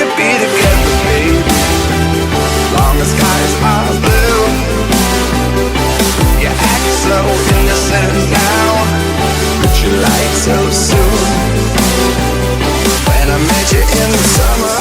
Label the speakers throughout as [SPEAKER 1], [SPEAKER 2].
[SPEAKER 1] could be together, babe, long as skies are blue. You act so innocent now, but you lied so soon. When I met you in the summer.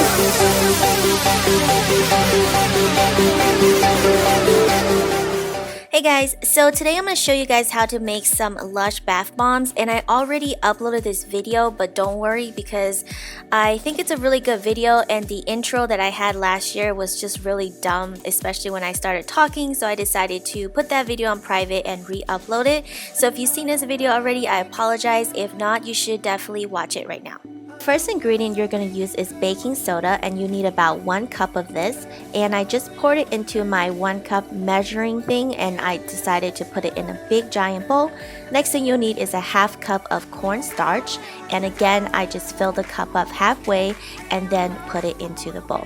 [SPEAKER 2] Hey guys, so today I'm going to show you guys how to make some Lush bath bombs, and I already uploaded this video, but don't worry because I think it's a really good video, and the intro that I had last year was just really dumb, especially when I started talking, so I decided to put that video on private and re-upload it. So if you've seen this video already, I apologize. If not, you should definitely watch it right now. First ingredient you're going to use is baking soda, and you need about 1 cup of this, and I just poured it into my 1 cup measuring thing, and I decided to put it in a big giant bowl. Next thing you'll need is a 1/2 cup of cornstarch, and again I just filled the cup up halfway and then put it into the bowl.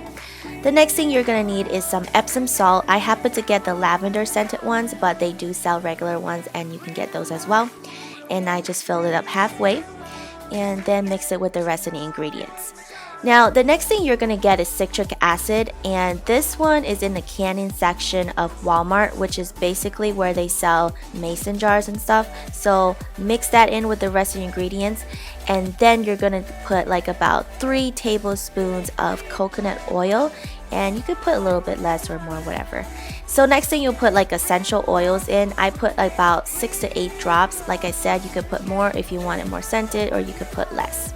[SPEAKER 2] The next thing you're going to need is some Epsom salt. I happen to get the lavender scented ones, but they do sell regular ones and you can get those as well. And I just filled it up halfway and then mix it with the rest of the ingredients. Now the next thing you're going to get is citric acid, and this one is in the canning section of Walmart, which is basically where they sell mason jars and stuff. So mix that in with the rest of the ingredients, and then you're going to put like about 3 tablespoons of coconut oil, and you could put a little bit less or more, whatever. So next thing you'll put like essential oils in. I put about 6 to 8 drops. Like I said, you could put more if you want it more scented, or you could put less.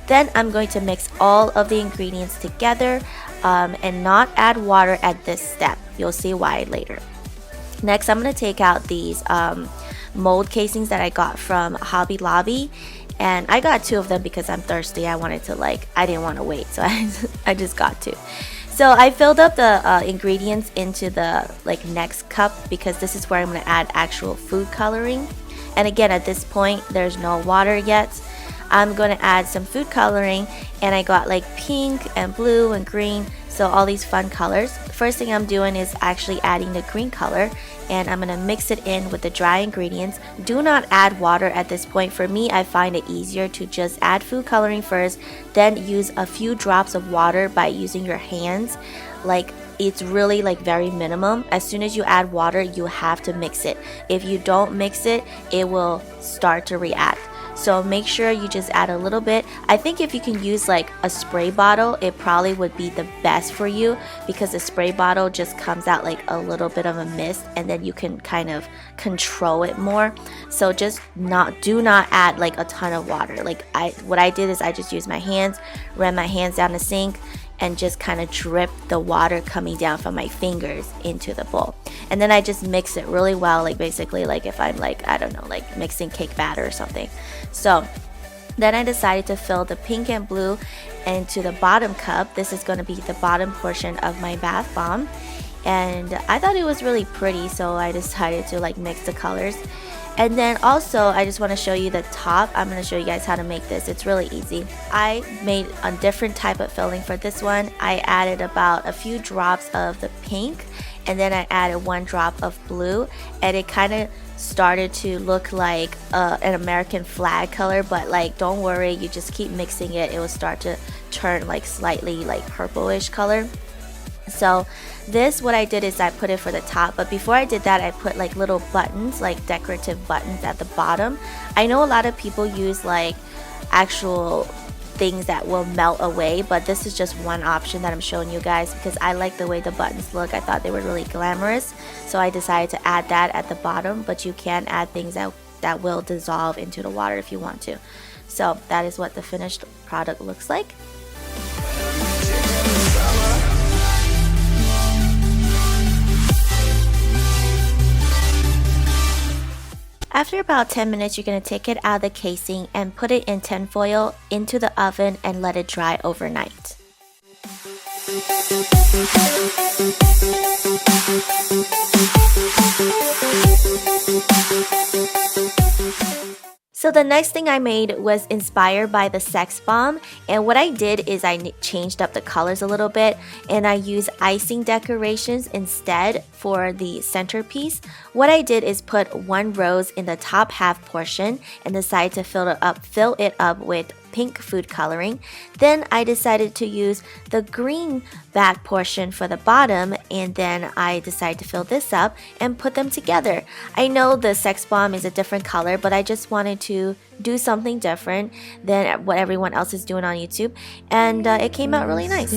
[SPEAKER 2] Then I'm going to mix all of the ingredients together and not add water at this step. You'll see why later. Next, I'm going to take out these mold casings that I got from Hobby Lobby. And I got 2 of them because I'm thirsty. I didn't want to wait, so I just got 2. So I filled up the ingredients into the next cup because this is where I'm going to add actual food coloring. And again, at this point, there's no water yet. I'm going to add some food coloring, and I got like pink and blue and green, so all these fun colors. First thing I'm doing is actually adding the green color, and I'm going to mix it in with the dry ingredients. Do not add water at this point. For me, I find it easier to just add food coloring first, then use a few drops of water by using your hands. It's really very minimum. As soon as you add water, you have to mix it. If you don't mix it, it will start to react. So make sure you just add a little bit. I think if you can use a spray bottle, it probably would be the best for you, because the spray bottle just comes out like a little bit of a mist, and then you can kind of control it more. So just do not add a ton of water. What I did is I just used my hands, ran my hands down the sink, and just kind of drip the water coming down from my fingers into the bowl. And then I just mix it really well, basically if I'm I don't know, mixing cake batter or something. So then I decided to fill the pink and blue into the bottom cup. This is going to be the bottom portion of my bath bomb, and I thought it was really pretty, so I decided to mix the colors. And then also, I just want to show you the top. I'm going to show you guys how to make this. It's really easy. I made a different type of filling for this one. I added about a few drops of the pink, and then I added 1 drop of blue, and it kind of started to look like an American flag color, but don't worry, you just keep mixing it. It will start to turn slightly purplish color. So this, what I did is I put it for the top, but before I did that, I put little buttons, decorative buttons at the bottom. I know a lot of people use actual things that will melt away, but this is just one option that I'm showing you guys because I like the way the buttons look. I thought they were really glamorous, so I decided to add that at the bottom, but you can add things that will dissolve into the water if you want to. So that is what the finished product looks like. After about 10 minutes, you're going to take it out of the casing and put it in tinfoil into the oven and let it dry overnight. So the next thing I made was inspired by the sex bomb, and what I did is I changed up the colors a little bit and I used icing decorations instead for the centerpiece. What I did is put 1 rose in the top half portion and decided to fill it up with pink food coloring. Then I decided to use the green back portion for the bottom, and then I decided to fill this up and put them together. I know the sex bomb is a different color, but I just wanted to do something different than what everyone else is doing on YouTube, and it came out really nice.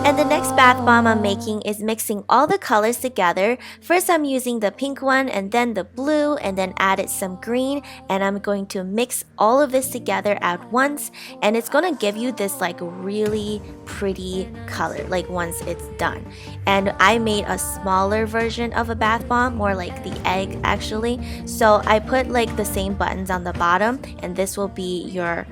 [SPEAKER 2] And the next bath bomb I'm making is mixing all the colors together. First I'm using the pink one, and then the blue, and then added some green, and I'm going to mix all of this together at once, and it's gonna give you this like really pretty color like once it's done. And I made a smaller version of a bath bomb, more like the egg actually. So I put like the same buttons on the bottom, and this will be your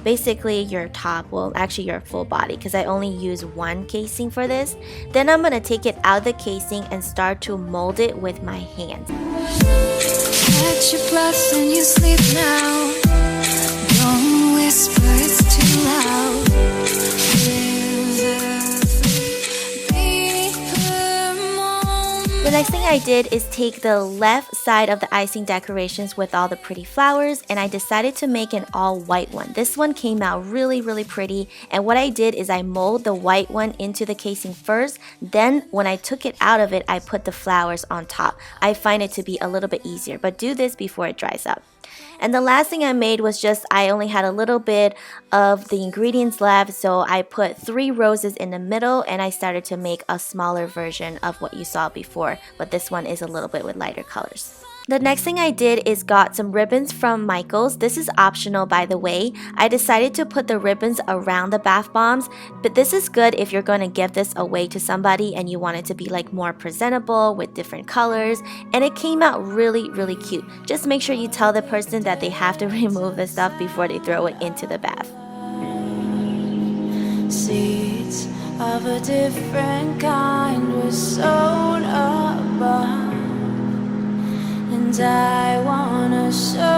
[SPEAKER 2] basically your top, well actually your full body, because I only use one casing for this. Then I'm gonna take it out of the casing and start to mold it with my hands.
[SPEAKER 3] Catch your breath and you sleep now. Don't whisper, it's too loud.
[SPEAKER 2] The next thing I did is take the left side of the icing decorations with all the pretty flowers, and I decided to make an all white one. This one came out really pretty, and what I did is I molded the white one into the casing first, then when I took it out of it, I put the flowers on top. I find it to be a little bit easier, but do this before it dries up. And the last thing I made was just, I only had a little bit of the ingredients left, so I put 3 roses in the middle, and I started to make a smaller version of what you saw before, but this one is a little bit with lighter colors. The next thing I did is got some ribbons from Michaels. This is optional, by the way. I decided to put the ribbons around the bath bombs, but this is good if you're going to give this away to somebody and you want it to be like more presentable with different colors, and it came out really cute. Just make sure you tell the person that they have to remove the stuff before they throw it into the bath.
[SPEAKER 3] Seeds of a different kind were sown above, and I wanna show